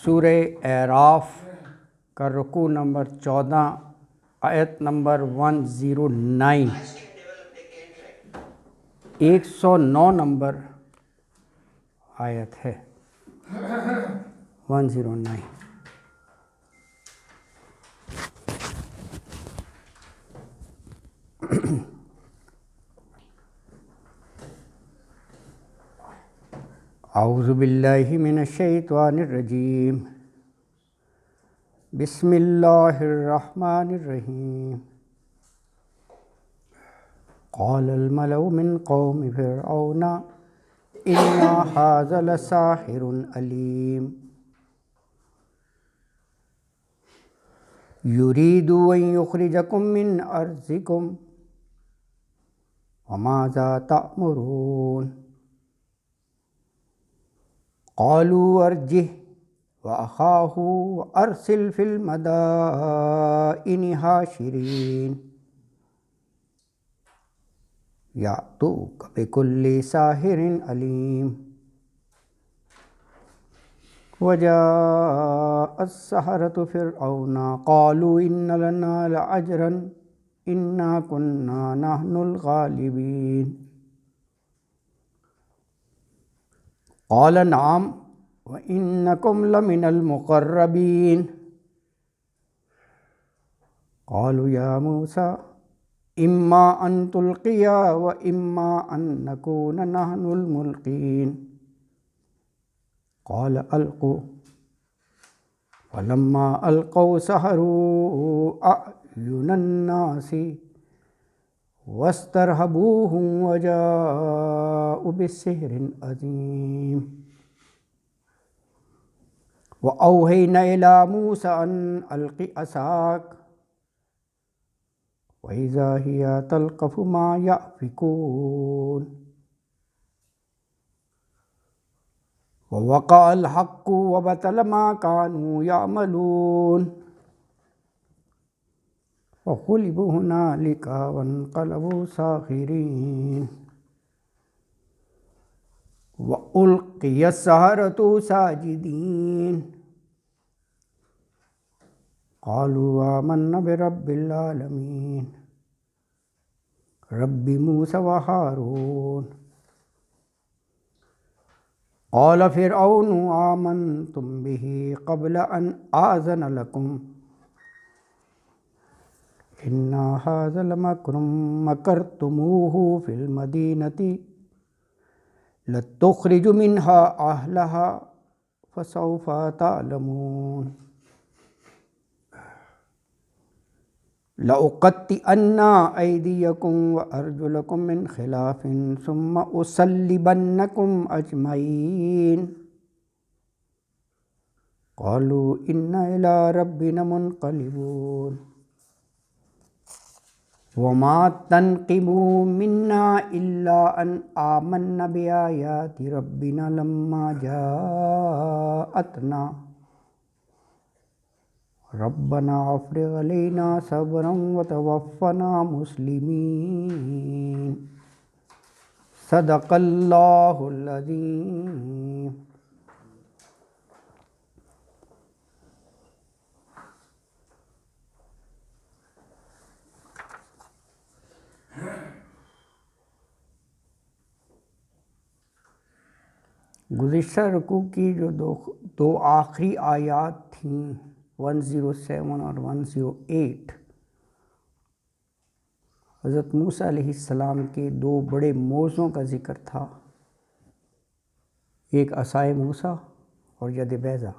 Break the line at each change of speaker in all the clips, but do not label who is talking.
سورہ اعراف کا رکوع نمبر 14 آیت نمبر 109 109 نمبر آیت ہے 109۔ اعوذ باللہ من الشیطان الرجیم، بسم اللہ الرحمن الرحیم۔ قال الملأ من قوم فرعون ان هذا لساحر علیم یرید ان یخرجکم من ارضکم وماذا تأمرون۔ قالوا ارجه وأخاه وأرسل في المدائن حاشرين يأتوك بكل ساحر عليم۔ وجاء السحرة فرعون قالوا إن لنا لأجرا إنا كنا نحن الغالبين۔ قال نعم وإنكم لمن المقربين۔ قالوا يا موسى إما أن تلقي وإما أن نكون نحن الملقين۔ قال ألقوا، فلما ألقوا سحروا أعين الناس واسترهبوهم وجاءوا بسحر عظيم۔ وأوحينا إلى موسى أن ألق عصاك وإذا هي تلقف ما يأفكون۔ ووقع الحق وبطل ما كانوا يعملون۔ وغلبوا هنالك وانقلبوا صاغرين۔ وألقي السحرة ساجدين قالوا آمنا برب العالمين رب موسى وهارون۔ قال فرعون آمنتم به قبل أن آذن لكم إن هذا لمكر مكرتموه في المدينة لتخرج منها أهلها فسوف تعلمون۔ لأقطعن أيديكم وأرجلكم من خلاف ثم أصلبنكم أجمعين۔ قالوا إنا إلى ربنا منقلبون۔ وما تنقموا منا إلا أن آمنا بآيات ربنا لما جاءتنا ربنا افرغ علينا صبرا وتوفنا مسلمين۔ صدق اللہ العظیم۔ گزشتہ رکوع کی جو دو آخری آیات تھیں 107 اور 108 حضرت موسیٰ علیہ السلام کے دو بڑے موضوعوں کا ذکر تھا، ایک عصائے موسیٰ اور ید بیضا۔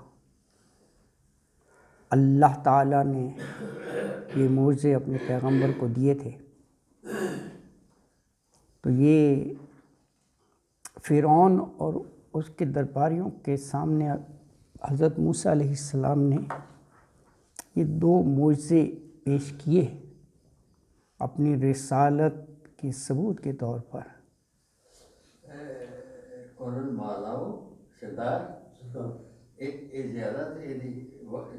اللہ تعالیٰ نے یہ معجزے اپنے پیغمبر کو دیے تھے، تو یہ فرعون اور اس کے درباریوں کے سامنے حضرت موسیٰ علیہ السلام نے یہ دو معجزے پیش کیے اپنی رسالت کے ثبوت کے طور پر۔
قرآن مالاو سردار ایک زیادہ تھے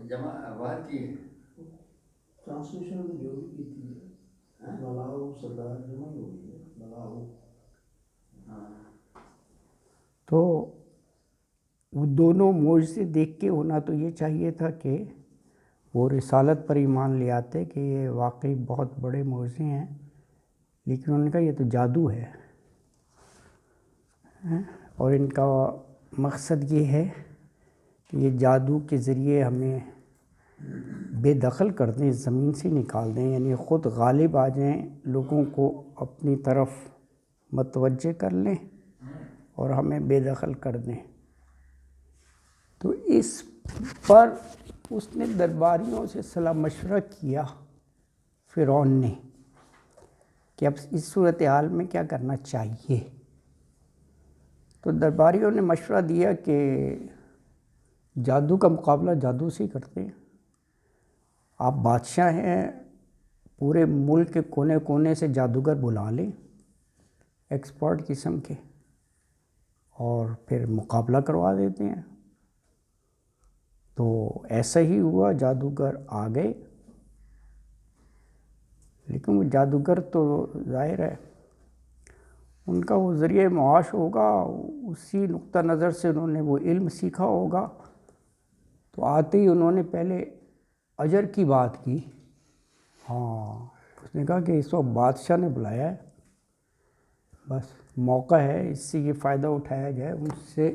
جمع باہر کی ہے
ٹرانسلیشن میں جو بھی کی تھی ملاؤ سردار جمع ہی ہو گئی ہے ملاؤ۔
تو وہ دونوں معجزے دیکھ کے ہونا تو یہ چاہیے تھا کہ وہ رسالت پر ایمان لے آتے کہ یہ واقعی بہت بڑے معجزے ہیں، لیکن انہوں نے کہا یہ تو جادو ہے، اور ان کا مقصد یہ ہے کہ یہ جادو کے ذریعے ہمیں بے دخل کر دیں، زمین سے نکال دیں، یعنی خود غالب آ جائیں، لوگوں کو اپنی طرف متوجہ کر لیں اور ہمیں بے دخل کر دیں۔ تو اس پر اس نے درباریوں سے صلاح مشورہ کیا فرعون نے کہ اب اس صورتحال میں کیا کرنا چاہیے۔ تو درباریوں نے مشورہ دیا کہ جادو کا مقابلہ جادو سے ہی کرتے ہیں، آپ بادشاہ ہیں، پورے ملک کے کونے کونے سے جادوگر بلا لیں ایکسپرٹ قسم کے، اور پھر مقابلہ کروا دیتے ہیں۔ تو ایسا ہی ہوا، جادوگر آ گئے، لیکن وہ جادوگر تو ظاہر ہے ان کا وہ ذریعہ معاش ہوگا، اسی نقطہ نظر سے انہوں نے وہ علم سیکھا ہوگا، تو آتے ہی انہوں نے پہلے اجر کی بات کی۔ ہاں، اس نے کہا کہ اس وقت بادشاہ نے بلایا ہے، بس موقع ہے، اس سے یہ فائدہ اٹھایا جائے۔ ان سے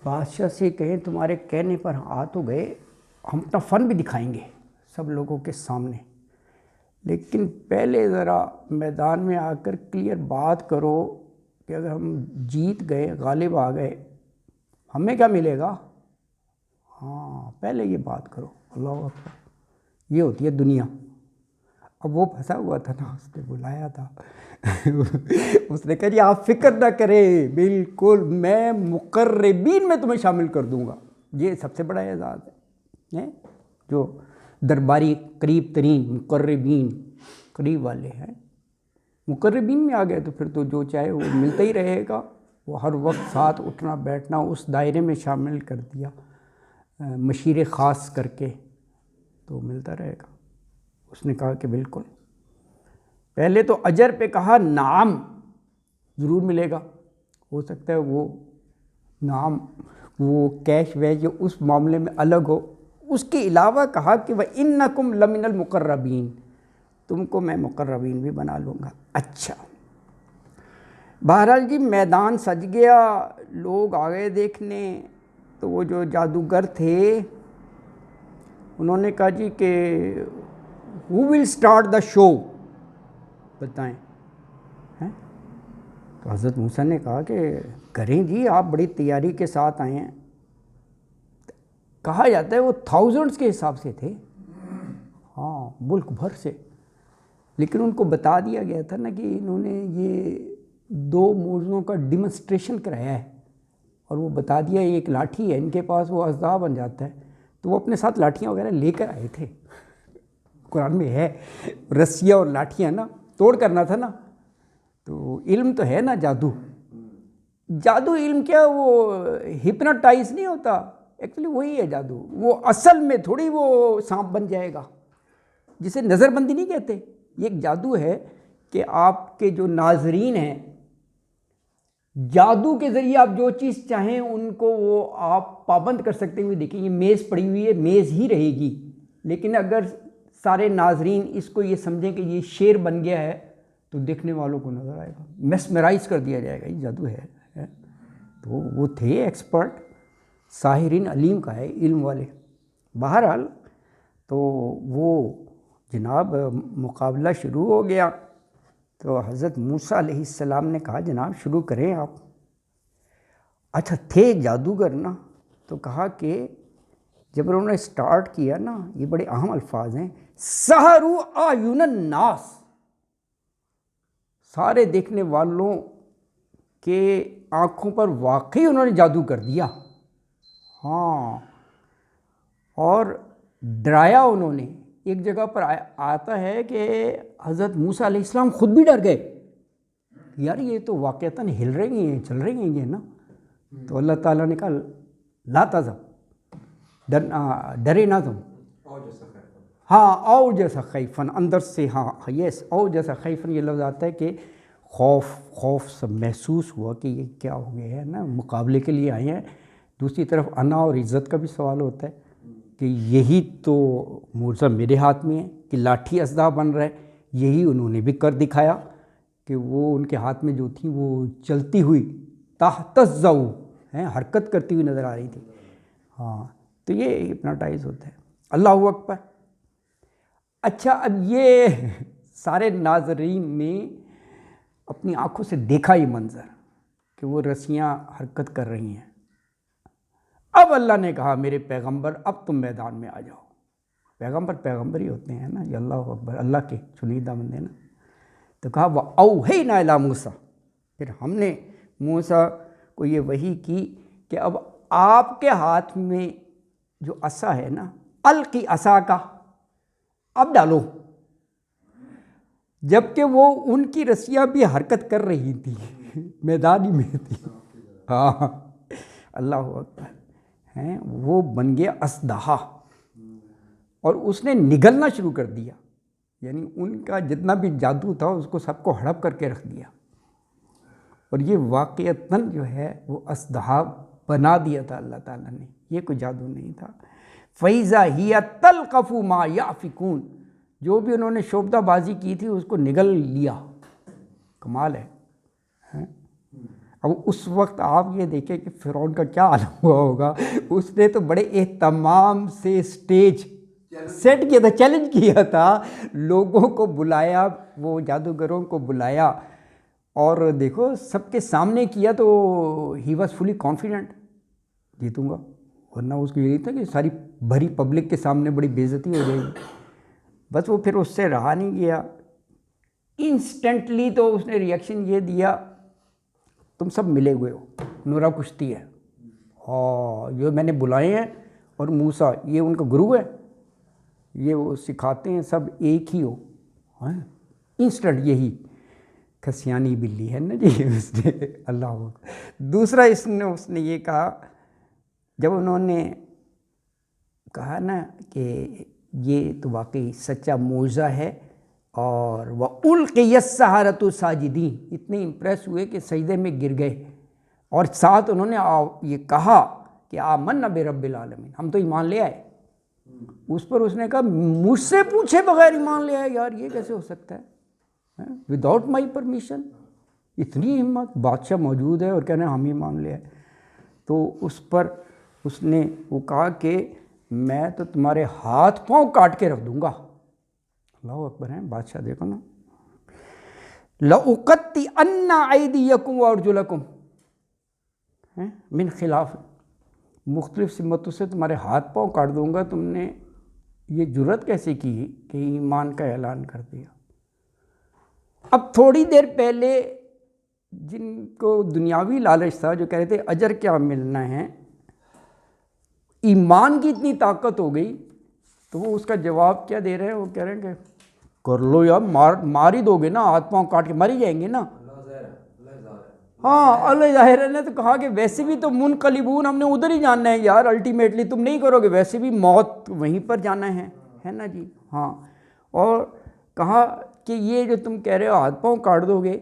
بادشاہ سے کہیں تمہارے کہنے پر آ تو گئے، ہم اپنا فن بھی دکھائیں گے سب لوگوں کے سامنے، لیکن پہلے ذرا میدان میں آ کر کلیئر بات کرو کہ اگر ہم جیت گئے، غالب آ گئے، ہمیں کیا ملے گا؟ ہاں، پہلے یہ بات کرو۔ اللہ اکبر، یہ ہوتی ہے دنیا۔ اب وہ پھنسا ہوا تھا نا، اس نے بلایا تھا اس نے کہا جی آپ فکر نہ کریں، بالکل میں مقربین میں تمہیں شامل کر دوں گا۔ یہ سب سے بڑا اعزاز ہے، جو درباری قریب ترین مقربین، قریب والے ہیں، مقربین میں آ گئے تو پھر تو جو چاہے وہ ملتا ہی رہے گا، وہ ہر وقت ساتھ اٹھنا بیٹھنا، اس دائرے میں شامل کر دیا مشیر خاص کر کے، تو ملتا رہے گا۔ اس نے کہا کہ بالکل، پہلے تو اجر پہ کہا نعم، ضرور ملے گا، ہو سکتا ہے وہ نعم وہ کیش ویش اس معاملے میں الگ ہو۔ اس کے علاوہ کہا کہ وَإِنَّكُمْ لَمِنَ الْمُقَرَّبِينَ، تم کو میں مقربین بھی بنا لوں گا۔ اچھا، بہرحال جی میدان سج گیا، لوگ آ گئے دیکھنے، تو وہ جو جادوگر تھے انہوں نے کہا جی کہ who will start the show، بتائیں۔ تو حضرت موسیٰ نے کہا کہ کریں جی، آپ بڑی تیاری کے ساتھ آئے ہیں۔ کہا جاتا ہے وہ تھاؤزنڈز کے حساب سے تھے، ہاں، ملک بھر سے، لیکن ان کو بتا دیا گیا تھا نا کہ انہوں نے یہ 2 معجزوں کا ڈیمونسٹریشن کرایا ہے، اور وہ بتا دیا ایک لاٹھی ہے ان کے پاس، وہ اژدہا بن جاتا ہے، تو وہ اپنے ساتھ لاٹھیاں وغیرہ لے کر آئے تھے۔ قرآن میں ہے رسیاں اور لاٹھیاں نا، توڑ کرنا تھا نا، تو علم تو ہے نا جادو علم کیا، وہ ہپناٹائز نہیں ہوتا، ایکچولی وہی ہے جادو، وہ اصل میں تھوڑی وہ سانپ بن جائے گا، جسے نظر بندی نہیں کہتے، یہ ایک جادو ہے کہ آپ کے جو ناظرین ہیں، جادو کے ذریعے آپ جو چیز چاہیں ان کو وہ آپ پابند کر سکتے ہوئے دیکھیں، یہ میز پڑی ہوئی ہے، میز ہی رہے گی، لیکن اگر سارے ناظرین اس کو یہ سمجھیں کہ یہ شیر بن گیا ہے تو دیکھنے والوں کو نظر آئے گا، میسمرائز کر دیا جائے گا، یہ جادو ہے۔ تو وہ تھے ایکسپرٹ، ساحرین علیم کا ہے علم والے۔ بہرحال تو وہ جناب مقابلہ شروع ہو گیا، تو حضرت موسیٰ علیہ السلام نے کہا جناب شروع کریں آپ۔ اچھا، تھے جادوگر نا، تو کہا کہ جب انہوں نے سٹارٹ کیا نا، یہ بڑے اہم الفاظ ہیں، سحروا اعین الناس، سارے دیکھنے والوں کے آنکھوں پر واقعی انہوں نے جادو کر دیا، ہاں، اور ڈرایا انہوں نے۔ ایک جگہ پر آتا ہے کہ حضرت موسیٰ علیہ السلام خود بھی ڈر گئے، یار یہ تو واقعتاً ہل رہی ہیں، چل رہی ہیں یہ نا، تو اللہ تعالیٰ نے کہا لا تحزن، ڈرے نہ تم، ہاں، او جیسا خیفن، اندر سے، ہاں یس، او جیسا خیفن، یہ لفظ آتا ہے کہ خوف سب محسوس ہوا کہ یہ کیا ہو گیا ہے نا، مقابلے کے لیے آئے ہیں دوسری طرف انا اور عزت کا بھی سوال ہوتا ہے کہ یہی تو معجزہ میرے ہاتھ میں ہے کہ لاٹھی اسدہ بن رہا ہے، یہی انہوں نے بھی کر دکھایا کہ وہ ان کے ہاتھ میں جو تھیں وہ چلتی ہوئی تحت الضوء ہیں، حرکت کرتی ہوئی نظر آ رہی تھی. ہاں تو یہ ہپناٹائز ہوتا ہے. اللہ اکبر. اچھا اب یہ سارے ناظرین نے اپنی آنکھوں سے دیکھا یہ منظر کہ وہ رسیاں حرکت کر رہی ہیں. اب اللہ نے کہا میرے پیغمبر اب تم میدان میں آ جاؤ. پیغمبر ہی ہوتے ہیں نا یہ، اللہ اکبر، اللہ کے چنیدہ بندے نا. تو کہا وَأَوْحَيْنَا إِلَىٰ مُوسَىٰ، پھر ہم نے موسیٰ کو یہ وحی کی کہ اب آپ کے ہاتھ میں جو عصا ہے نا، القی عصا کا، اب ڈالو. جبکہ وہ ان کی رسیاں بھی حرکت کر رہی تھیں، میدان ہی میں تھی. ہاں اللہ اکبر ہیں. وہ بن گیا اسدہا اور اس نے نگلنا شروع کر دیا، یعنی ان کا جتنا بھی جادو تھا اس کو سب کو ہڑپ کر کے رکھ دیا. اور یہ واقعتاً جو ہے وہ اسدہا بنا دیا تھا اللہ تعالیٰ نے، یہ کوئی جادو نہیں تھا. فَإِذَا هِيَ تَلْقَفُ مَا يَأْفِكُونَ، جو بھی انہوں نے شعبدہ بازی کی تھی اس کو نگل لیا. کمال ہے. اب اس وقت آپ یہ دیکھیں کہ فرعون کا کیا عالم ہوا ہوگا. اس نے تو بڑے اہتمام سے اسٹیج سیٹ کیا تھا، چیلنج کیا تھا، لوگوں کو بلایا، وہ جادوگروں کو بلایا اور دیکھو سب کے سامنے کیا تو ہی واز فلی کانفیڈنٹ جیتوں گا. ورنہ اس کو یہ نہیں تھا کہ ساری بھری پبلک کے سامنے بڑی بے عزتی ہو جائے گی. بس وہ پھر اس سے رہا نہیں گیا. انسٹنٹلی تو اس نے ریئیکشن یہ دیا تم سب ملے ہوئے ہو، نورا کشتی ہے، ہاں یہ میں نے بلائے ہیں اور موسیٰ یہ ان کا گرو ہے، یہ وہ سکھاتے ہیں سب ایک ہی ہو. انسٹنٹ یہی کھسیانی بلی ہے نا جی اس نے. اللہ. دوسرا اس نے یہ کہا جب انہوں نے کہا نا کہ یہ تو واقعی سچا معجزہ ہے، اور وَأُلْقِيَ السَّحَرَةُ سَاجِدِينَ، اتنے امپریس ہوئے کہ سجدے میں گر گئے. اور ساتھ انہوں نے یہ کہا کہ آمنا برب العالمین، ہم تو ایمان لے آئے. اس پر اس نے کہا مجھ سے پوچھے بغیر ایمان لے آئے، یار یہ کیسے ہو سکتا ہے وداؤٹ مائی پرمیشن. اتنی ہمت، بادشاہ موجود ہے اور کہنا ہم ایمان لے آئے. تو اس پر اس نے وہ کہا کہ میں تو تمہارے ہاتھ پاؤں کاٹ کے رکھ دوں گا. اللہ اکبر ہیں. بادشاہ دیکھو نا، لَأُقَطِّعَنَّ أَيْدِيَكُمْ وَأَرْجُلَكُمْ مِنْ خِلَافٍ، مختلف سمتوں سے تمہارے ہاتھ پاؤں کاٹ دوں گا. تم نے یہ جرت کیسے کی کہ ایمان کا اعلان کر دیا. اب تھوڑی دیر پہلے جن کو دنیاوی لالچ تھا، جو کہہ رہے تھے اجر کیا ملنا ہے، ایمان کی اتنی طاقت ہو گئی تو وہ اس کا جواب کیا دے رہے ہیں، وہ کہہ رہے ہیں کہ کر لو یار، مار ہی دو گے نا، ہاتھ پاؤں کاٹ کے مر ہی جائیں گے نا. ہاں اللہ ظاہر نے تو کہا کہ ویسے بھی تو منقلبون، ہم نے ادھر ہی جانا ہے یار، الٹیمیٹلی تم نہیں کرو گے، ویسے بھی موت وہیں پر جانا ہے نا جی. ہاں اور کہا کہ یہ جو تم کہہ رہے ہو ہاتھ پاؤں کاٹ دو گے،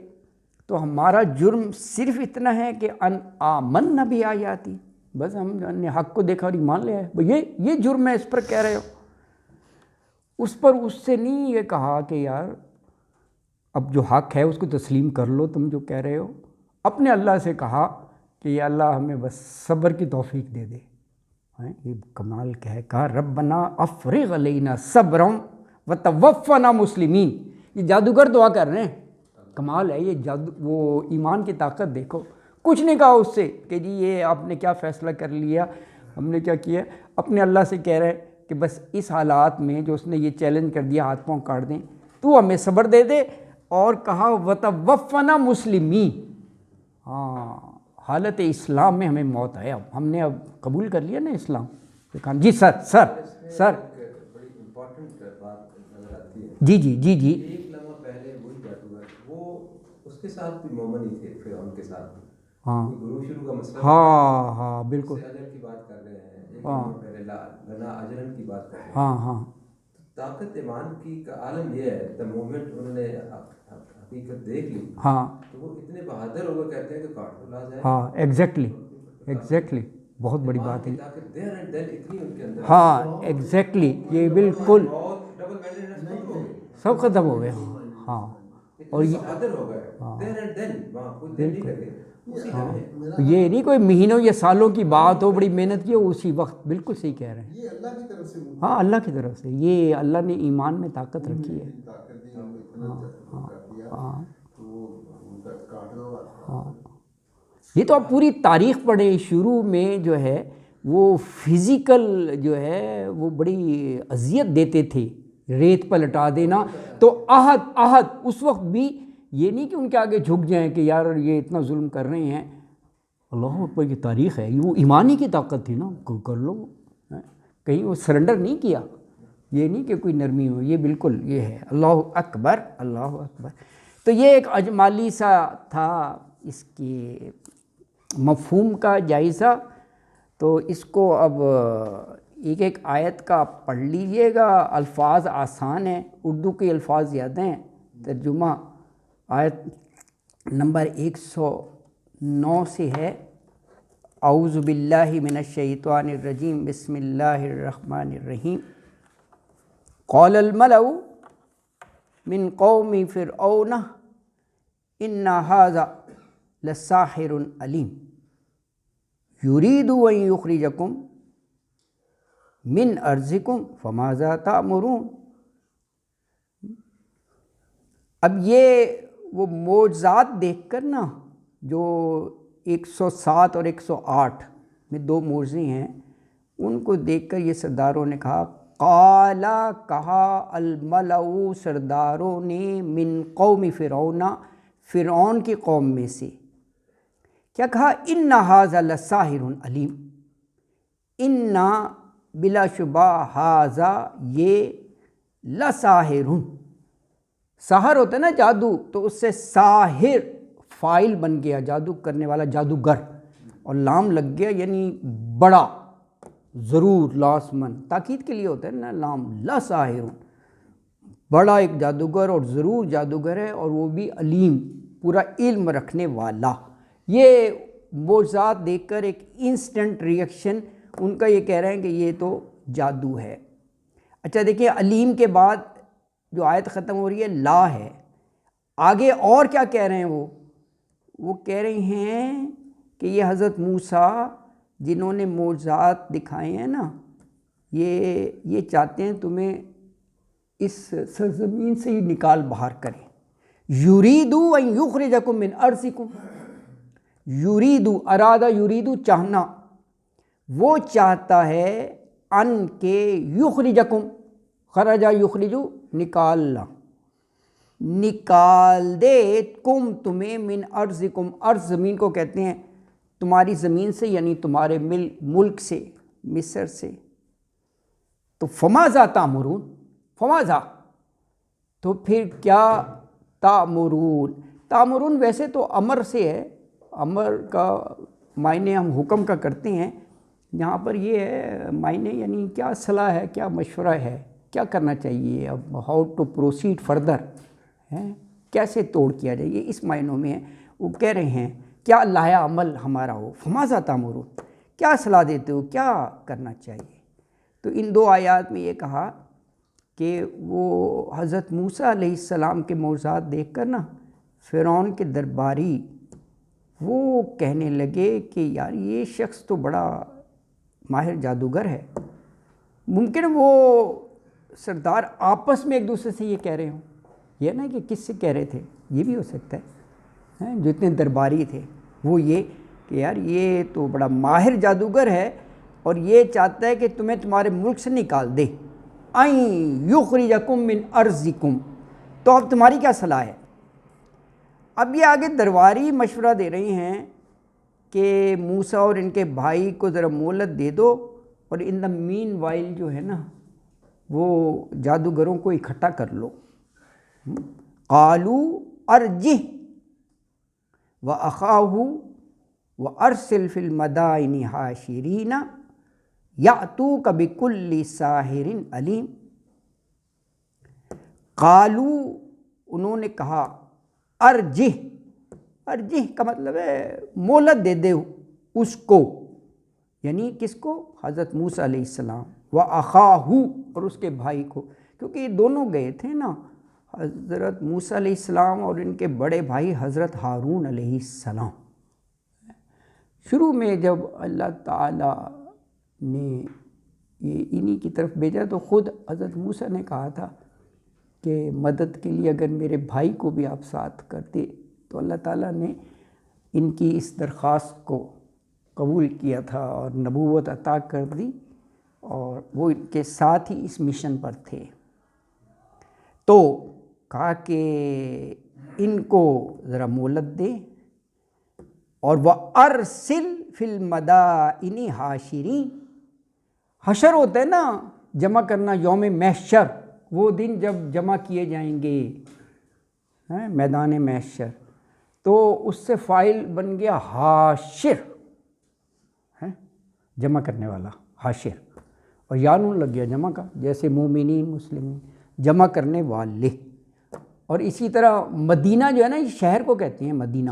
تو ہمارا جرم صرف اتنا ہے کہ ان آمنا بھی آیاتی، بس ہم نے حق کو دیکھا اور ایمان لے آئے. یہ جرم ہے، اس پر کہہ رہے ہو. اس پر اس سے نہیں یہ کہا کہ یار اب جو حق ہے اس کو تسلیم کر لو، تم جو کہہ رہے ہو. اپنے اللہ سے کہا کہ یا اللہ ہمیں بس صبر کی توفیق دے دے. یہ کمال کیا ہے، کہا ربنا افرغ علینا صبرا وتوفنا مسلمین. یہ جادوگر دعا کر رہے ہیں. کمال ہے یہ جادو، وہ ایمان کی طاقت دیکھو. کچھ نہیں کہا اس سے کہ جی یہ آپ نے کیا فیصلہ کر لیا، ہم نے کیا کیا. اپنے اللہ سے کہہ رہے کہ بس اس حالات میں جو اس نے یہ چیلنج کر دیا ہاتھ پاؤں کاٹ دیں، تو ہمیں صبر دے دے. اور کہا وتوفنا مسلمین، ہاں حالت اسلام میں ہمیں موت ہے. اب ہم نے اب قبول کر لیا نا اسلام. کہا جی سر
بڑی امپورٹنٹ بات نظر آتی ہے.
جی
ایک لمحہ پہلے وہی جادوگر، وہ اس کے ساتھ بھی مومن ہی تھے، فرعون کے ساتھ بھی.
ہاں
گرو شروع کا مسئلہ،
ہاں بالکل،
اس سے اجر کی بات کر رہے ہیں. ایک لمحہ پہلے لنا اجرن کی بات کر رہے ہیں.
ہاں
طاقت ایمان کی کا عالم یہ ہے، دا مومنٹ انہوں نے حقیقت دیکھ لی
ہاں
تو وہ اتنے بہادر ہو گئے، کہتے ہیں کہ کاٹ دو لا جائے.
ہاں ایگزیکٹلی بہت بڑی بات ہے.
طاقت دیر اینڈ دین اتنی ان کے اندر.
ہاں ایگزیکٹلی یہ بالکل
ڈبل مائنڈڈنس ہو گئی,
سب ختم ہو گیا. ہاں اور یہ
صادر ہو گئے دیر اینڈ دین, وہاں کوئی دیر نہیں لگے اسی طرح.
یہ نہیں کوئی مہینوں یا سالوں کی بات ہو, بڑی محنت کی ہو اسی وقت. بالکل صحیح کہہ رہے ہیں.
یہ اللہ کی طرف سے
ہاں اللہ کی طرف سے, یہ اللہ نے ایمان میں طاقت رکھی ہے.
طاقت دی, ہم اتنا کر دیا تو وہ ان کا کاٹ دو.
ہاں یہ تو آپ پوری تاریخ پڑھیں, شروع میں جو ہے وہ فزیکل جو ہے وہ بڑی اذیت دیتے تھے, ریت پہ لٹا دینا. تو عہد اس وقت بھی یہ نہیں کہ ان کے آگے جھک جائیں کہ یار یہ اتنا ظلم کر رہے ہیں. اللہ اکبر کی تاریخ ہے, وہ ایمانی کی طاقت تھی نا, کر لو. کہیں وہ سرنڈر نہیں کیا, یہ نہیں کہ کوئی نرمی ہو, یہ بالکل یہ ہے. اللہ اکبر اللہ اکبر. تو یہ ایک اجمالی سا تھا اس کے مفہوم کا جائزہ. تو اس کو اب ایک ایک آیت کا پڑھ لیجئے گا. الفاظ آسان ہیں, اردو کے الفاظ زیادہ ہیں. ترجمہ آیت نمبر 109 سے ہے. اعوذ باللہ من الشیطان الرجیم, بسم اللہ الرحمن الرحیم. قال الملأ من قوم فرعون ان ھذا لساحر علیم یرید ان یخرجکم من ارضکم فماذا تأمرون. اب یہ وہ معجزات دیکھ کر نا, جو 107 اور 108 میں 2 معجزے ہیں, ان کو دیکھ کر یہ سرداروں نے کہا, قالا کہا, الملأ سرداروں نے, من قوم فرعون فرعون کی قوم میں سے. کیا کہا؟ ان ھذا لساحر علیم, ان بلا شبہ ھذا یہ لساحر, ساحر ہوتا ہے نا جادو, تو اس سے ساحر فائل بن گیا, جادو کرنے والا, جادوگر, اور لام لگ گیا یعنی بڑا, ضرور لازمن تاکید کے لیے ہوتا ہے نا لام. لساحر بڑا ایک جادوگر, اور ضرور جادوگر ہے, اور وہ بھی علیم پورا علم رکھنے والا. یہ معجزات دیکھ کر ایک انسٹنٹ ریئیکشن ان کا, یہ کہہ رہے ہیں کہ یہ تو جادو ہے. اچھا دیکھیں, علیم کے بعد جو آیت ختم ہو رہی ہے لا ہے. آگے اور کیا کہہ رہے ہیں وہ کہہ رہے ہیں کہ یہ حضرت موسیٰ جنہوں نے معجزات دکھائے ہیں نا, یہ چاہتے ہیں تمہیں اس سرزمین سے ہی نکال باہر کریں. یریدو ان یخرجکم من ارضکم, یریدو ارادہ, یریدو چاہنا, وہ چاہتا ہے ان کے یخرجکم, خرجا یخرجو نکالنا, نکال دے کم تمہیں, من ارضکم, ارض زمین کو کہتے ہیں, تمہاری زمین سے یعنی تمہارے ملک سے, مصر سے. تو فماذا تأمرون, فماذا تو پھر کیا, تأمرون, تأمرون ویسے تو امر سے ہے, امر کا معنی ہم حکم کا کرتے ہیں, یہاں پر یہ ہے معنی یعنی کیا صلاح ہے, کیا مشورہ ہے, کیا کرنا چاہیے, اب ہاؤ ٹو پروسیڈ فردر, کیسے توڑ کیا جائے, یہ اس معنوں میں ہے. وہ کہہ رہے ہیں کیا لایا عمل ہمارا ہو, فماذا تأمرون, کیا صلاح دیتے ہو, کیا کرنا چاہیے. تو ان 2 آیات میں یہ کہا کہ وہ حضرت موسیٰ علیہ السلام کے معجزات دیکھ کر نا فرعون کے درباری وہ کہنے لگے کہ یار یہ شخص تو بڑا ماہر جادوگر ہے. ممکن وہ سردار آپس میں ایک دوسرے سے یہ کہہ رہے ہوں, یہ نا کہ کس سے کہہ رہے تھے, یہ بھی ہو سکتا ہے, جو اتنے درباری تھے وہ یہ کہ یار یہ تو بڑا ماہر جادوگر ہے, اور یہ چاہتا ہے کہ تمہیں تمہارے ملک سے نکال دے. این یخرجکم من ارضکم, تو اب تمہاری کیا صلاح ہے. اب یہ آگے درباری مشورہ دے رہی ہیں کہ موسیٰ اور ان کے بھائی کو ذرا مہلت دے دو, اور ان دا مین وائل جو ہے نا وہ جادوگروں کو اکٹھا کر لو. قالوا ارجہ واخاہ وارسل فی المدائن حاشرین یأتوک بکل ساحر علیم. قالو, انہوں نے کہا, ارجہ, ارجہ کا مطلب ہے مہلت دے دے اس کو, یعنی کس کو؟ حضرت موسیٰ علیہ السلام، وَأَخَاهُ اور اس کے بھائی کو، کیونکہ یہ دونوں گئے تھے نا، حضرت موسیٰ علیہ السلام اور ان کے بڑے بھائی حضرت ہارون علیہ السلام۔ شروع میں جب اللہ تعالیٰ نے یہ انہی کی طرف بھیجا تو خود حضرت موسیٰ نے کہا تھا کہ مدد کے لیے اگر میرے بھائی کو بھی آپ ساتھ کرتے، تو اللہ تعالیٰ نے ان کی اس درخواست کو قبول کیا تھا اور نبوت عطا کر دی، اور وہ ان کے ساتھ ہی اس مشن پر تھے۔ تو کہا کہ ان کو ذرا مہلت دے، اور وَأَرْسِلْ فِي الْمَدَائِنِ حاشرین، حشر ہوتا ہے نا، جمع کرنا، یوم محشر، وہ دن جب جمع کیے جائیں گے میدان محشر، تو اس سے فاعل بن گیا حاشر، جمع کرنے والا حاشر، اور یانون لگ گیا جمع کا، جیسے مومنین مسلمین، جمع کرنے والے۔ اور اسی طرح مدینہ جو ہے نا، یہ شہر کو کہتے ہیں مدینہ،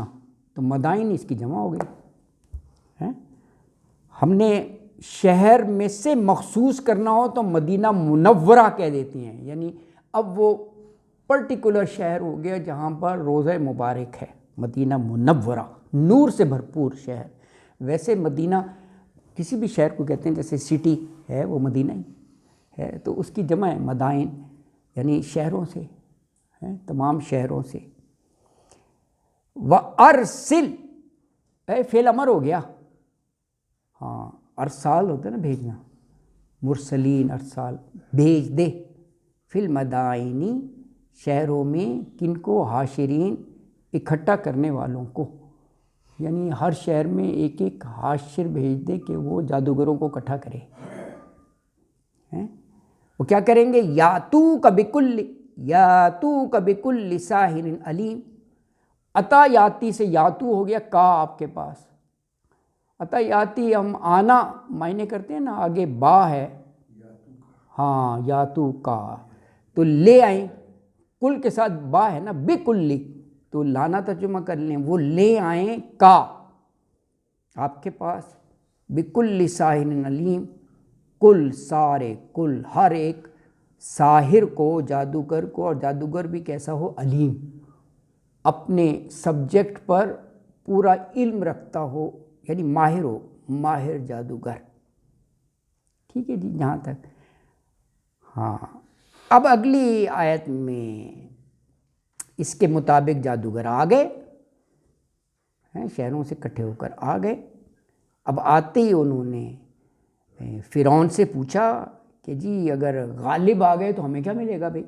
تو مدائن اس کی جمع ہو گئی۔ ہم نے شہر میں سے مخصوص کرنا ہو تو مدینہ منورہ کہہ دیتے ہیں، یعنی اب وہ پرٹیکولر شہر ہو گیا جہاں پر روضہ مبارک ہے، مدینہ منورہ، نور سے بھرپور شہر۔ ویسے مدینہ کسی بھی شہر کو کہتے ہیں، جیسے سٹی ہے وہ مدینہ ہی ہے، تو اس کی جمع ہے مدائن، یعنی شہروں سے، تمام شہروں سے۔ وَأَرْسِلْ فعل امر ہو گیا، ہاں، ارسال ہوتا ہے نا بھیجنا، مرسلین، ارسال، بھیج دے، فی المدائنی شہروں میں، کن کو؟ حاشرین، اکٹھا کرنے والوں کو، یعنی ہر شہر میں ایک ایک حاشر بھیج دے کہ وہ جادوگروں کو اکٹھا کرے۔ وہ کیا کریں گے؟ یاتوک بکل ساحر علیم۔ عطا یاتی سے یاتو ہو گیا کا آپ کے پاس، عطا یاتی ہم آنا معنی کرتے ہیں نا، آگے با ہے، ہاں، یاتو کا، تو لے آئیں، کل کے ساتھ با ہے نا، بکل، تو لانا ترجمہ کر لیں، وہ لے آئیں کا آپ کے پاس، بکل ساحر علیم، کل، سارے، کل، ہر ایک ساحر کو، جادوگر کو، اور جادوگر بھی کیسا ہو؟ علیم، اپنے سبجیکٹ پر پورا علم رکھتا ہو، یعنی ماہر ہو، ماہر جادوگر۔ ٹھیک ہے جی، جہاں تک۔ ہاں، اب اگلی آیت میں اس کے مطابق جادوگر آ گئے، شہروں سے اکٹھے ہو کر آ گئے۔ اب آتے ہی انہوں نے فرعون سے پوچھا کہ جی اگر غالب آ گئے تو ہمیں کیا ملے گا بھائی؟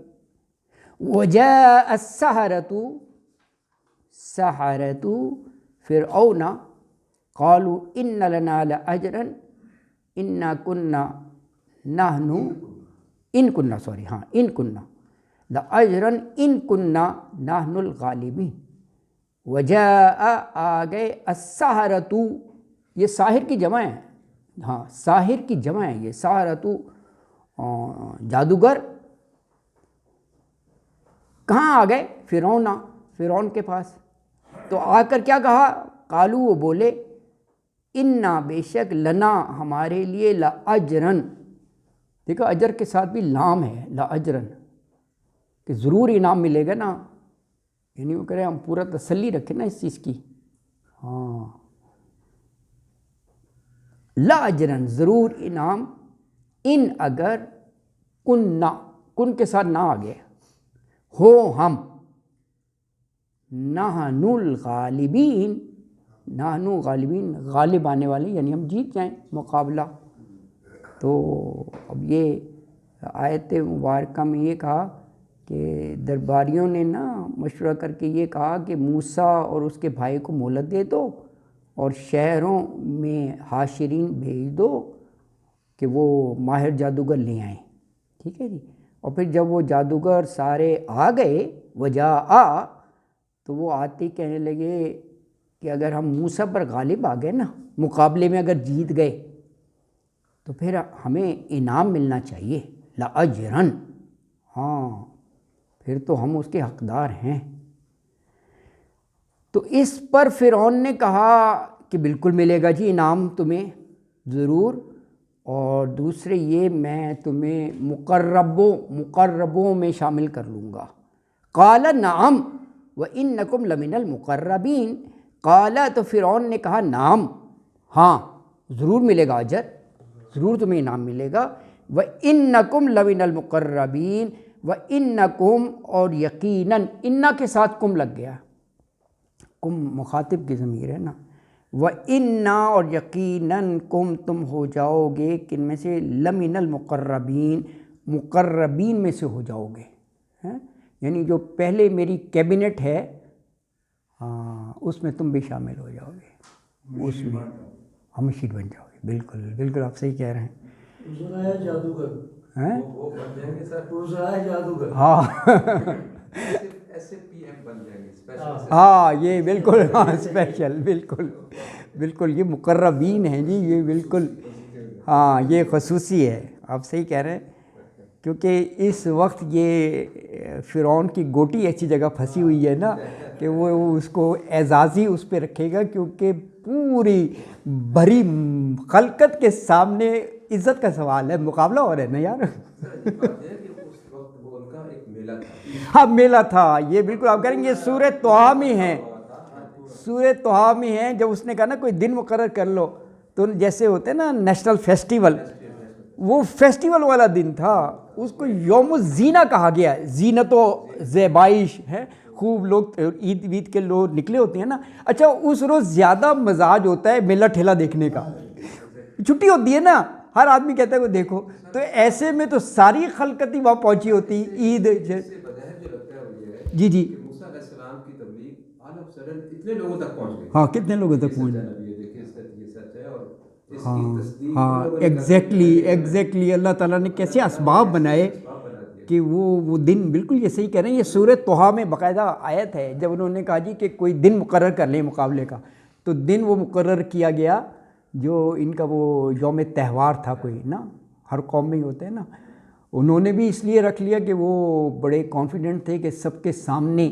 وَجَاءَ السَّحَرَةُ، سحرۃ فرعون قالوا ان لنا لاجرا انا كنا نحن ان كنا لاجرا ان كنا نحن الغالبین۔ وجاء، آ گئے، السحرۃ، یہ ساحر کی جمع ہے، ہاں، ساحر کی جمع ہے یہ، سحرۃ جادوگر۔ کہاں آ گئے؟ فرعون کے پاس۔ تو آ کر کیا کہا؟ قالو، وہ بولے، انا، بے شک، لنا، ہمارے لیے، لاجرن، دیکھو اجر کے ساتھ بھی لام ہے، لاجرن، کہ ضرور انعام ملے گا نا، یعنی وہ کہہ رہے ہیں ہم پورا تسلی رکھیں نا اس چیز کی، ہاں، لاجرن، ضرور انعام، ان، اگر، کن کے ساتھ نہ آ گئے، ہو ہم، نحن الغالبین، نحن غالبین، غالب آنے والے، یعنی ہم جیت جائیں مقابلہ۔ تو اب یہ آیت مبارکہ میں یہ کہا کہ درباریوں نے نا مشورہ کر کے یہ کہا کہ موسیٰ اور اس کے بھائی کو مہلت دے دو اور شہروں میں حاشرین بھیج دو کہ وہ ماہر جادوگر لے آئیں۔ ٹھیک ہے جی، اور پھر جب وہ جادوگر سارے آ گئے، وجاء، تو وہ آتے کہنے لگے کہ اگر ہم موسیٰ پر غالب آ گئے نا، مقابلے میں اگر جیت گئے تو پھر ہمیں انعام ملنا چاہیے، لاجرن، ہاں، پھر تو ہم اس کے حقدار ہیں۔ تو اس پر فرعون نے کہا کہ بالکل ملے گا جی انعام تمہیں، ضرور، اور دوسرے یہ میں تمہیں مقربوں میں شامل کر لوں گا۔ قال نعم وانکم لمن المقربین، قال تو فرعون نے کہا نعم، ہاں ضرور ملے گا اجر، ضرور تمہیں انعام ملے گا، وانکم لمن المقربین، وانکم اور یقیناً، انا کے ساتھ کم لگ گیا، کم مخاطب کی ضمیر ہے نا، وَإِنَّا اور یقیناً کم تم ہو جاؤ گے کن میں سے، لَمِنَ الْمُقَرَّبِينَ مقربین میں سے ہو جاؤ گے، یعنی جو پہلے میری کیبنٹ ہے ہاں اس میں تم بھی شامل ہو جاؤ گے، اس میں ہم مشیر بن جاؤ گے، بالکل بالکل آپ صحیح کہہ رہے ہیں۔
ذرائع جادوگر،
وہ بن جائیں گے سر،
وہ ذرائع جادوگر،
ہاں
ایسے پی ایم بن جائیں گے، اسپیشل۔
ہاں یہ بالکل، ہاں اسپیشل، بالکل بالکل، یہ مقربین ہیں جی، یہ بالکل ہاں یہ خصوصی ہے، آپ صحیح کہہ رہے ہیں، کیونکہ اس وقت یہ فرعون کی گوٹی ایسی جگہ پھنسی ہوئی ہے نا کہ وہ اس کو اعزازی اس پہ رکھے گا، کیونکہ پوری بھری خلقت کے سامنے عزت کا سوال ہے، مقابلہ ہو رہا ہے نا یار۔ ہاں میلہ تھا، یہ بالکل آپ کہہ رہیں گے یہ سورہ طٰہٰ میں ہے، سورہ طٰہٰ میں ہے، جب اس نے کہا نا کوئی دن مقرر کر لو، تو جیسے ہوتے ہیں نا نیشنل فیسٹیول، وہ فیسٹیول والا دن تھا، اس کو یوم الزینہ کہا گیا ہے، زینت و زیبائش ہے، خوب لوگ عید وید کے لوگ نکلے ہوتے ہیں نا، اچھا اس روز زیادہ مزاج ہوتا ہے میلہ ٹھیلا دیکھنے کا، چھٹی ہوتی ہے نا، ہر آدمی کہتا ہے وہ دیکھو، تو ایسے میں تو ساری خلقت ہی وہاں پہنچی ہوتی عید۔ جی جی
موسیٰ علیہ السلام کی تبلیغ آل آف سڈن اتنے لوگوں تک پہنچ گئی،
ہاں کتنے لوگوں تک پہنچ گئی،
دیکھیں یہ سچ ہے، اور اس
ہاں
کی تصدیق
ہاں ایگزیکٹلی اللہ تعالیٰ نے کیسے اسباب بنائے کہ وہ دن، بالکل یہ صحیح کہہ رہے ہیں، یہ سورہ طٰہٰ میں باقاعدہ آیت ہے، جب انہوں نے کہا جی کہ کوئی دن مقرر کر لیں مقابلے کا، تو دن وہ مقرر کیا گیا جو ان کا وہ یوم تہوار تھا کوئی نا، ہر قوم میں ہی ہوتے ہیں نا، انہوں نے بھی اس لیے رکھ لیا کہ وہ بڑے کانفیڈنٹ تھے کہ سب کے سامنے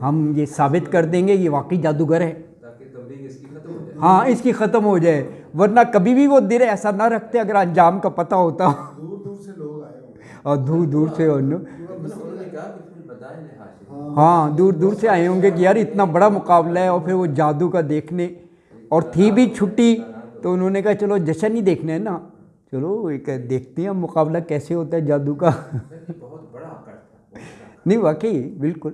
ہم یہ ثابت کر دیں گے یہ واقعی جادوگر ہے،
تاکہ تبلیغ اس کی ختم ہو جائے۔
ہاں اس کی ختم ہو جائے، ورنہ کبھی بھی وہ دن ایسا نہ رکھتے اگر انجام کا پتہ ہوتا،
دور دور سے لوگ آئے ہوں گے،
اور دور دور سے
انہوں نے کہا کہ پھر بدائل حاشر،
ہاں دور دور سے آئے ہوں گے کہ یار اتنا بڑا مقابلہ ہے، اور پھر وہ جادو کا دیکھنے، اور تھی بھی چھٹی تو انہوں نے کہا چلو جشن ہی دیکھنا ہے نا، چلو ایک دیکھتے ہیں مقابلہ کیسے ہوتا ہے جادو کا۔
بہت بڑا آکڑ تھا،
نہیں واقعی بالکل،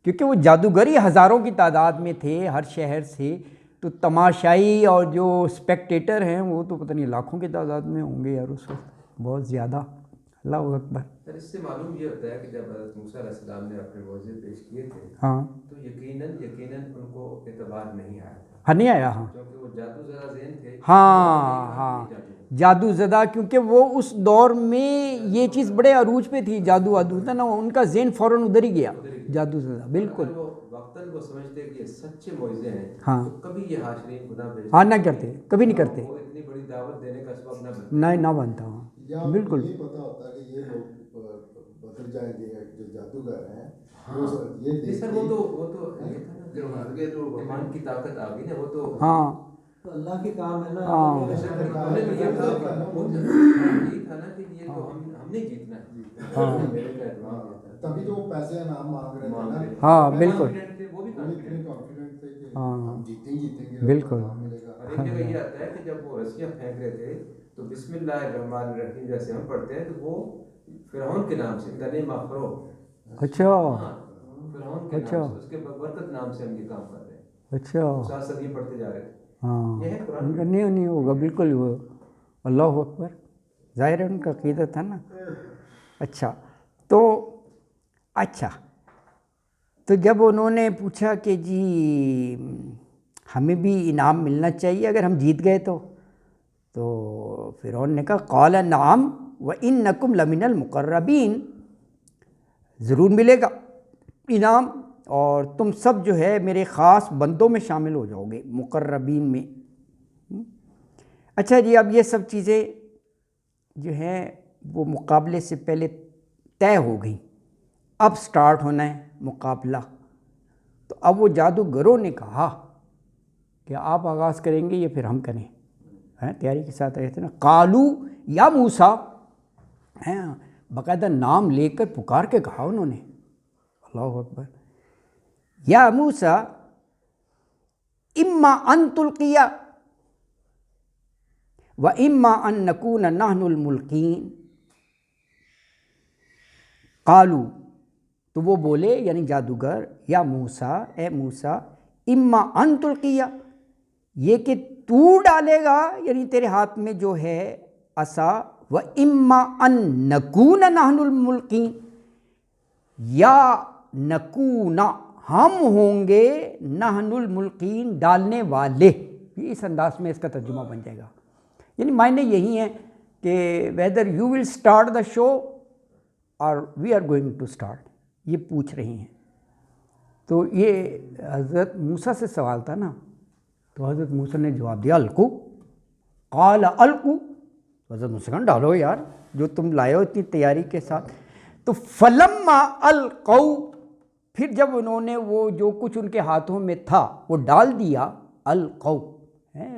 کیونکہ وہ جادوگر ہی ہزاروں کی تعداد میں تھے ہر شہر سے، تو تماشائی اور جو اسپیکٹیٹر ہیں وہ تو پتہ نہیں لاکھوں کی تعداد میں ہوں گے یار اس وقت، بہت زیادہ، اللہ اکبر۔
سر اس سے معلوم یہ ہوتا ہے کہ جب حضرت موسیٰ علیہ السلام نے اپنے معجزے پیش کیے تھے
ہاں
تو یقیناً ان کو اعتبار نہیں آیا تھا،
ہاں نہیں آیا، ہاں
کیونکہ وہ جادو زدہ ذہن تھے،
ہاں ہاں جادو زدہ، کیونکہ وہ اس دور میں یہ چیز بڑے عروج پہ تھی، جادو وادو تھا نا، ان کا ذہن فوراً ادھر ہی گیا، جادو زدہ، بالکل۔
اگر وہ وقتاً وہ سمجھتے کہ یہ سچے معجزے ہیں
ہاں
تو کبھی یہ حاشرین گناہ بیچتے،
ہاں نہ کرتے، کبھی نہیں کرتے،
وہ اتنی بڑی دعوت دینے کا سبب نہ بنتے۔
نہ بنتا،
یا
ہاں بالکل،
یہ پتہ ہوتا ہے کہ یہ لوگ بدل جائیں گے، جو جادوگر ہیں وہ یہ
جی سر، وہ تو
جو آگے جو
ایمان کی طاقت آ گئی نا، وہ تو
ہاں
تو اللہ کے کام ہے نا،
ہاں
انہوں نے تو یہ کہا یہی تھا نا کہ یہ تو ہم نے جیتنا ہے،
ہاں
میرے کا اعتماد ہوتا ہے،
تبھی تو وہ پیسے انعام مانگ رہے تھے نا،
ہاں بالکل،
Confident تھے، وہ بھی
وہ
confident
اتنے کانفیڈنٹ تھے کہ
ہاں
ہم جیتیں گے،
بالکل۔
انعام ملے گا۔
اور ایک جگہ یہ آتا ہے کہ جب وہ رسیاں پھینک رہے تھے تو بسم اللہ الرحمن الرحیم جیسے ہم پڑھتے ہیں تو وہ فرعون کے نام سے، دنے مافرو،
اچھا
فرعون کے نام سے، اس کے برکت نام سے ہم یہ کام کر رہے ہیں،
اچھا،
7 صدی پڑھتے جا رہے تھے،
ہاں
یہ ہے قرآن۔
نہیں ہوگا بالکل، وہ اللہ اکبر، ظاہر ہے ان کا عقیدہ تھا نا۔ اچھا تو جب انہوں نے پوچھا کہ جی ہمیں بھی انعام ملنا چاہیے اگر ہم جیت گئے تو فرعون نے کہا قال نعم وانکم لمن المقربین، ضرور ملے گا انعام، اور تم سب جو ہے میرے خاص بندوں میں شامل ہو جاؤ گے، مقربین میں۔ اچھا جی، اب یہ سب چیزیں جو ہیں وہ مقابلے سے پہلے طے ہو گئیں، اب سٹارٹ ہونا ہے مقابلہ، تو اب وہ جادوگروں نے کہا کہ آپ آغاز کریں گے یا پھر ہم کریں؟ تیاری کے ساتھ رہے تھے نا. قالو یا موسیٰ, باقاعدہ نام لے کر پکار کے کہا انہوں نے, اللہ اکبر, یا موسیٰ اما ان تلقی و اما ان نکون نحن الملقین. قالو, تو وہ بولے یعنی جادوگر, یا موسیٰ, اے موسیٰ, اما ان تلقی, یہ کہ تو ڈالے گا یعنی تیرے ہاتھ میں جو ہے عصا, و اما ان نکون نحن الملقین, یا نکون ہم ہوں گے نحن الملقین ڈالنے والے. اس انداز میں اس کا ترجمہ بن جائے گا. یعنی معنی یہی ہے کہ whether you will start the show اور we are going to start, یہ پوچھ رہی ہیں. تو یہ حضرت موسیٰ سے سوال تھا نا, تو حضرت موسیٰ نے جواب دیا القو, قال القو, حضرت موسیٰ کہا ڈالو یار جو تم لائے ہو اتنی تیاری کے ساتھ. تو فلما القوا, پھر جب انہوں نے وہ جو کچھ ان کے ہاتھوں میں تھا وہ ڈال دیا, القوا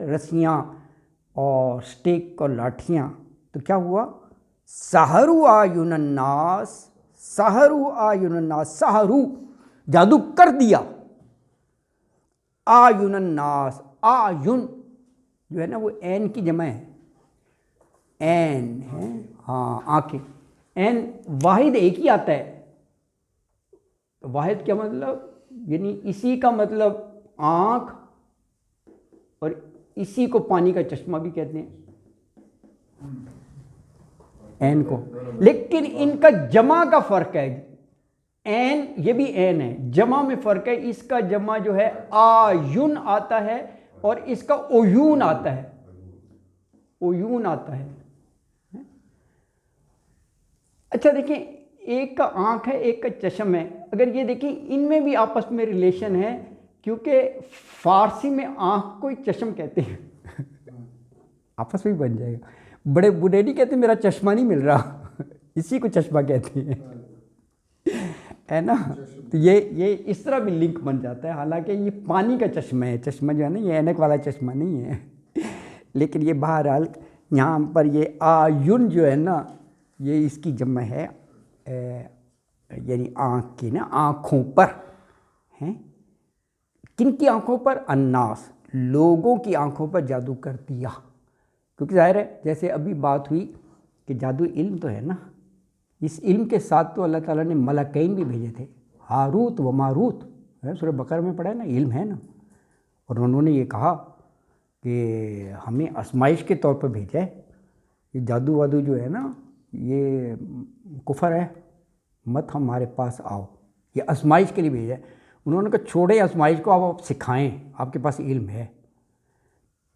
رسیاں اور سٹیک اور لاٹھیاں, تو کیا ہوا, سحروا اعین الناس, سحروا اعین الناس, سحروا جادو کر دیا, اعین الناس, اعین جو ہے نا وہ عین کی جمع ہے, عین ہے ہاں آنکھیں, عین واحد ایک ہی آتا ہے. واحد کیا مطلب, یعنی اسی کا مطلب آنکھ, اور اسی کو پانی کا چشمہ بھی کہتے ہیں عین کو, لیکن ان کا جمع کا فرق ہے. عین یہ بھی عین ہے, جمع میں فرق ہے. اس کا جمع جو ہے آیون آتا ہے اور اس کا عیون آتا ہے, عیون آتا ہے. اچھا دیکھیں, ایک کا آنکھ ہے ایک کا چشم ہے. اگر یہ دیکھیں ان میں بھی آپس میں ریلیشن ہے, کیونکہ فارسی میں آنکھ کو ہی چشم کہتے ہیں. آپس میں بن جائے گا. بڑے بوڑھے نہیں کہتے میرا چشمہ نہیں مل رہا, اسی کو چشمہ کہتے ہیں, ہے نا. تو یہ اس طرح بھی لنک بن جاتا ہے. حالانکہ یہ پانی کا چشمہ ہے, چشمہ جو ہے نا یہ اینک والا چشمہ نہیں ہے. لیکن یہ بہرحال یہاں پر یہ آیون جو ہے نا یہ اس کی جمع ہے, یعنی آنکھ کی نا, آنکھوں پر ہیں. کن کی آنکھوں پر, الناس, لوگوں کی آنکھوں پر جادو کر دیا. کیونکہ ظاہر ہے جیسے ابھی بات ہوئی کہ جادو علم تو ہے نا, اس علم کے ساتھ تو اللہ تعالیٰ نے ملکین بھی بھیجے تھے, ہاروت و ماروت, سورہ بقرہ میں پڑھا ہے نا, علم ہے نا. اور انہوں نے یہ کہا کہ ہمیں آزمائش کے طور پر بھیجا ہے, یہ جادو وادو جو ہے نا یہ کفر ہے, مت ہمارے پاس آؤ, یہ آزمائش کے لیے بھیجا ہے. انہوں نے کہا چھوڑیں آزمائش کو, آپ سکھائیں, آپ کے پاس علم ہے.